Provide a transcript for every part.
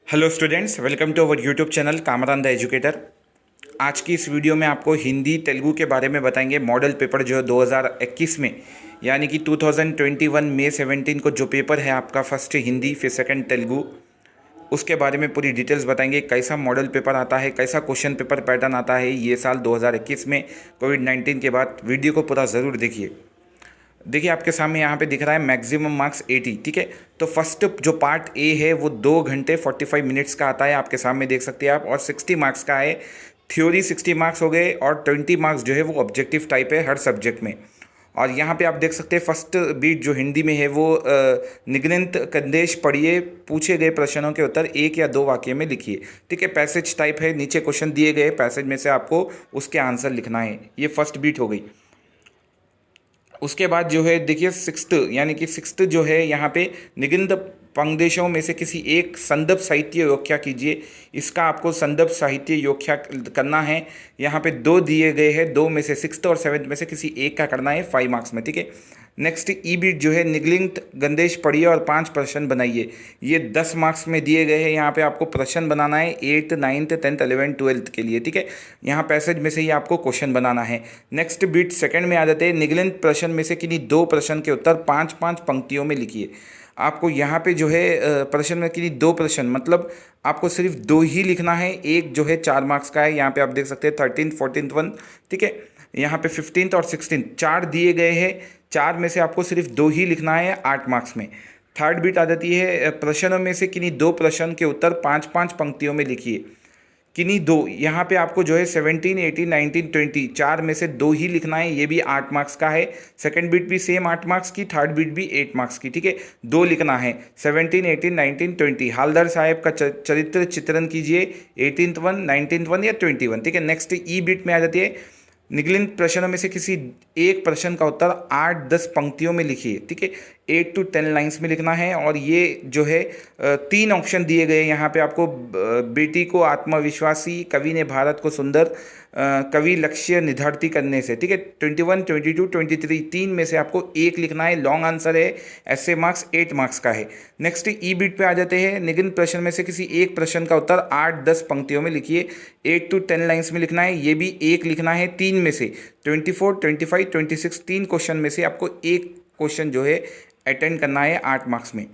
Hello students, welcome to our YouTube channel Kamran the educator. आज की इस वीडियो में आपको हिंदी तेलुगु के बारे में बताएंगे। मॉडल पेपर जो है 2021 में यानी कि 2021 मई 17 को जो पेपर है आपका फर्स्ट हिंदी फिर सेकंड तेलुगु, उसके बारे में पूरी डिटेल्स बताएंगे। कैसा मॉडल पेपर आता है, कैसा क्वेश्चन पेपर पैटर्न आता है ये साल 2021 में कोविड-19 के बाद। वीडियो को पूरा ज़रूर देखिए। देखिए आपके सामने यहाँ पे दिख रहा है मैक्सिमम मार्क्स 80, ठीक है। तो फर्स्ट जो पार्ट ए है वो 2 घंटे 45 मिनट्स का आता है, आपके सामने देख सकते हैं आप, और 60 मार्क्स का है। थ्योरी 60 मार्क्स हो गए और 20 मार्क्स जो है वो ऑब्जेक्टिव टाइप है हर सब्जेक्ट में। और यहाँ पे आप देख सकते हैं फर्स्ट बीट जो हिंदी में है वो निगनित कंदेश पढ़िए, पूछे गए प्रश्नों के उत्तर एक या दो वाक्य में लिखिए, ठीक है। पैसेज टाइप है, नीचे क्वेश्चन दिए गए, पैसेज में से आपको उसके आंसर लिखना है। ये फर्स्ट बीट हो गई। उसके बाद जो है देखिए सिक्स्थ, यानी कि सिक्स्थ जो है यहाँ पे निगंध पंक्देशों में से किसी एक संदर्भ साहित्य व्याख्या कीजिए। इसका आपको संदर्भ साहित्य व्याख्या करना है। यहाँ पे दो दिए गए हैं, दो में से सिक्स्थ और सेवन्थ में से किसी एक का करना है 5 मार्क्स में, ठीक है। नेक्स्ट ई बीट जो है निगलिंग गंदेश पढ़िए और 5 प्रश्न बनाइए। ये 10 मार्क्स में दिए गए हैं। यहाँ पे आपको प्रश्न बनाना है 8th 9th 10th 11th 12th के लिए, ठीक है। यहाँ पैसेज में से ही आपको क्वेश्चन बनाना है। नेक्स्ट बीट सेकंड में आ जाते हैं, निगलिंग प्रश्न में से किन्हीं 2 प्रश्न के उत्तर 5-5 पंक्तियों में लिखिए। आपको यहाँ पे जो है प्रश्न में किन्हीं 2 प्रश्न, मतलब आपको सिर्फ 2 ही लिखना है। एक जो है 4 मार्क्स का है, यहाँ पे आप देख सकते हैं 13th 14th 1, ठीक है। यहाँ पे 15th और 16th 4 दिए गए हैं, 4 में से आपको सिर्फ 2 ही लिखना है 8 मार्क्स में। थर्ड बीट आ जाती है, प्रश्नों में से किन्हीं 2 प्रश्न के उत्तर 5-5 पंक्तियों में लिखिए। किन्हीं 2, यहाँ पे आपको जो है 17, 18, 19, 20 4 में से 2 ही लिखना है। ये भी 8 मार्क्स का है। सेकंड बीट भी सेम 8 मार्क्स की, थर्ड बीट भी 8 मार्क्स की, ठीक है। 2 लिखना है, 17, 18, 19, 20। हालदार साहब का चरित्र चित्रण कीजिए, 18th 1, 19th 1 या 21, ठीक है। नेक्स्ट ई बीट में आ जाती है, निगलिन प्रश्नों में से किसी एक प्रश्न का उत्तर 8-10 पंक्तियों में लिखिए, ठीक है। 8 to 10 लाइन्स में लिखना है। और ये जो है 3 ऑप्शन दिए गए यहाँ पे आपको। बेटी को आत्मविश्वासी, कवि ने भारत को सुंदर, कवि लक्ष्य निर्धारित करने से, ठीक है। 21, 22, 23 3 में से आपको एक लिखना है। लॉन्ग आंसर है, ऐसे मार्क्स 8 मार्क्स का है। नेक्स्ट ई बीट पे आ जाते हैं, निगलिन प्रश्न में से किसी एक प्रश्न का उत्तर 8-10 पंक्तियों में लिखिए। 8 to 10 लाइन्स में लिखना है। ये भी एक लिखना है। 3 में से 24, 25, 26 3 क्वेश्चन में से आपको एक क्वेश्चन जो है अटेंड करना है 8 मार्क्स में।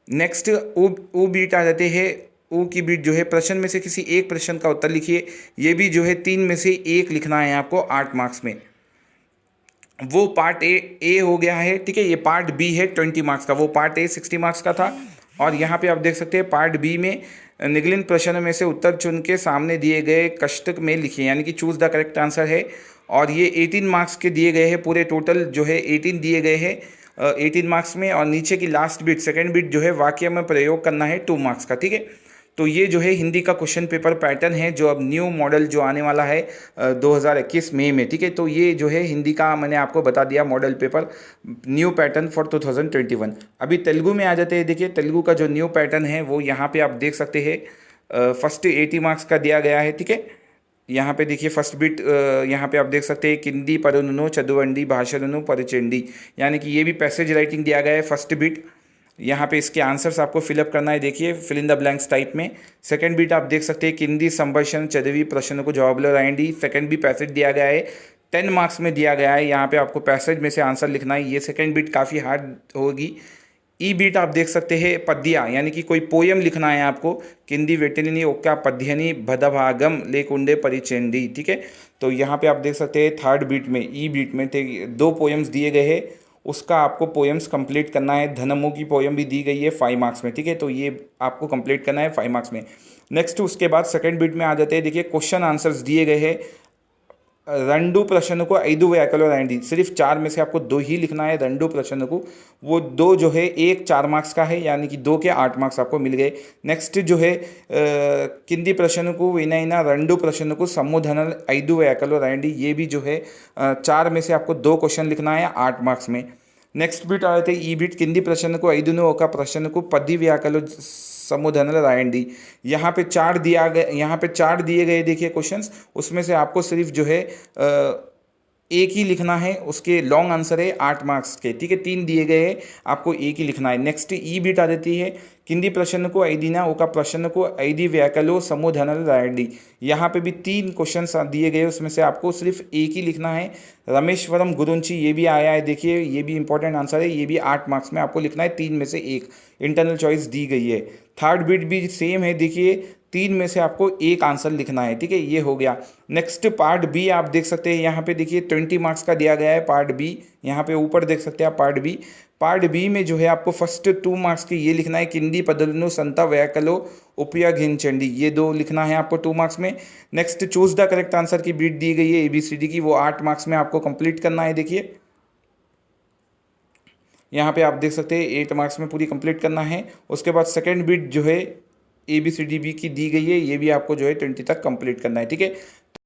नेक्स्ट ओ बीट आ जाते हैं। ओ की बीट जो है, प्रश्न में से किसी एक प्रश्न का उत्तर लिखिए। ये भी जो है 3 में से एक लिखना है आपको 8 मार्क्स में। वो पार्ट ए हो गया है, ठीक है। ये पार्ट बी है 20 मार्क्स का, वो पार्ट ए 60 मार्क्स का था। और यहाँ पे आप देख सकते हैं पार्ट बी में निगलिन प्रश्न में से उत्तर चुन के सामने दिए गए कष्टक में लिखिए, यानी कि चूज द करेक्ट आंसर है। और ये 18 मार्क्स के दिए गए हैं, पूरे टोटल जो है 18 दिए गए हैं 18 मार्क्स में। और नीचे की लास्ट बीट, सेकेंड बीट जो है वाक्य में प्रयोग करना है 2 मार्क्स का, ठीक है। तो ये जो है हिंदी का क्वेश्चन पेपर पैटर्न है जो अब न्यू मॉडल जो आने वाला है 2021 मई में, ठीक है। तो ये जो है हिंदी का मैंने आपको बता दिया model paper, new pattern for 2021। अभी तेलुगु में आ जाते हैं। देखिए तेलुगु का जो न्यू पैटर्न है वो यहाँ पे आप देख सकते हैं। फर्स्ट 80 मार्क्स का दिया गया है, ठीक है। यहाँ पे देखिए फर्स्ट बिट, यहाँ पे आप देख सकते हैं किंदी परुनु चदुवंडी भाषणनु परिचंडी, यानी कि ये भी पैसेज राइटिंग दिया गया है फर्स्ट बिट। यहाँ पे इसके आंसर्स आपको फिलअप करना है, देखिए fill in the blanks type में। सेकंड बीट आप देख सकते हैं किंदी संभाषण चदवी प्रश्न को जवाब राइंडी, सेकंड भी पैसेज दिया गया है 10 मार्क्स में दिया गया है। यहाँ पे आपको पैसेज में से आंसर लिखना है। ये सेकंड बीट काफ़ी हार्ड होगी। ई बीट आप देख सकते हैं पद्या, यानी कि कोई पोयम लिखना है आपको। किंदी वेटिनी ओक्का पद्यनी भदभागम लेकुंडे परिचंडी, ठीक है। तो यहाँ पे आप देख सकते हैं थर्ड बीट में, ई बीट में 2 पोयम्स दिए गए हैं, उसका आपको पोएम्स कंप्लीट करना है। धनमो की पोएम भी दी गई है 5 मार्क्स में, ठीक है। तो ये आपको कंप्लीट करना है 5 मार्क्स में। नेक्स्ट उसके बाद सेकंड बीट में आ जाते हैं। देखिए क्वेश्चन आंसर्स दिए गए हैं। रंडू प्रश्न को 5 व्याकलो राइंडी, सिर्फ 4 में से आपको 2 ही लिखना है रंडू प्रश्न को। वो 2 जो है एक 4 मार्क्स का है, यानी कि 2 के 8 मार्क्स आपको मिल गए। नेक्स्ट जो है किंदी प्रश्न को विनयना रंडू प्रश्न को सम्मोधन 5 व्याकलो राइंडी, ये भी जो है 4 में से आपको 2 क्वेश्चन लिखना है 8 मार्क्स में। नेक्स्ट बीट आ जाते हैं ई बीट, किंदी प्रश्न को 5 ఒక प्रश्न को पदी व्याकलो समुधन रायंडी। यहाँ पे 4 दिया गया, यहाँ पे 4 दिए गए देखिए क्वेश्चंस, उसमें से आपको सिर्फ जो है एक ही लिखना है। उसके लॉन्ग आंसर है 8 मार्क्स के, ठीक है। 3 दिए गए हैं, आपको एक ही लिखना है। नेक्स्ट ई बीट आ जाती है, किंदी प्रश्न को ऐदिना ओका प्रश्न को ऐदी व्याकलो समुधनल रायडी। यहाँ पे भी 3 क्वेश्चंस दिए गए, उसमें से आपको सिर्फ एक ही लिखना है। रमेश्वरम गुरुंची ये भी आया है, देखिए ये भी इंपॉर्टेंट आंसर है, ये भी 8 मार्क्स में आपको लिखना है, 3 में से एक इंटरनल चॉइस दी गई है। थर्ड बिट भी सेम है, देखिए 3 में से आपको एक आंसर लिखना है, ठीक है, ये हो गया। नेक्स्ट पार्ट बी आप देख सकते हैं, यहाँ पे देखिए 20 मार्क्स का दिया गया है पार्ट बी, यहाँ पे ऊपर देख सकते हैं आप पार्ट बी। पार्ट बी में जो है आपको फर्स्ट 2 मार्क्स के ये लिखना है, किंदी पदलनु संता व्याकलो उपयाघिनचंडी, ये 2 लिखना है आपको 2 मार्क्स में। Next choose the correct answer की बीट दी गई है ABCD की, वो 8 मार्क्स में आपको कंप्लीट करना है। देखिए यहाँ पे आप देख सकते हैं 8 मार्क्स में पूरी कंप्लीट करना है। उसके बाद सेकंड बिट जो है ABCD की दी गई है, ये भी आपको जो है 20 तक कंप्लीट करना है, ठीक है।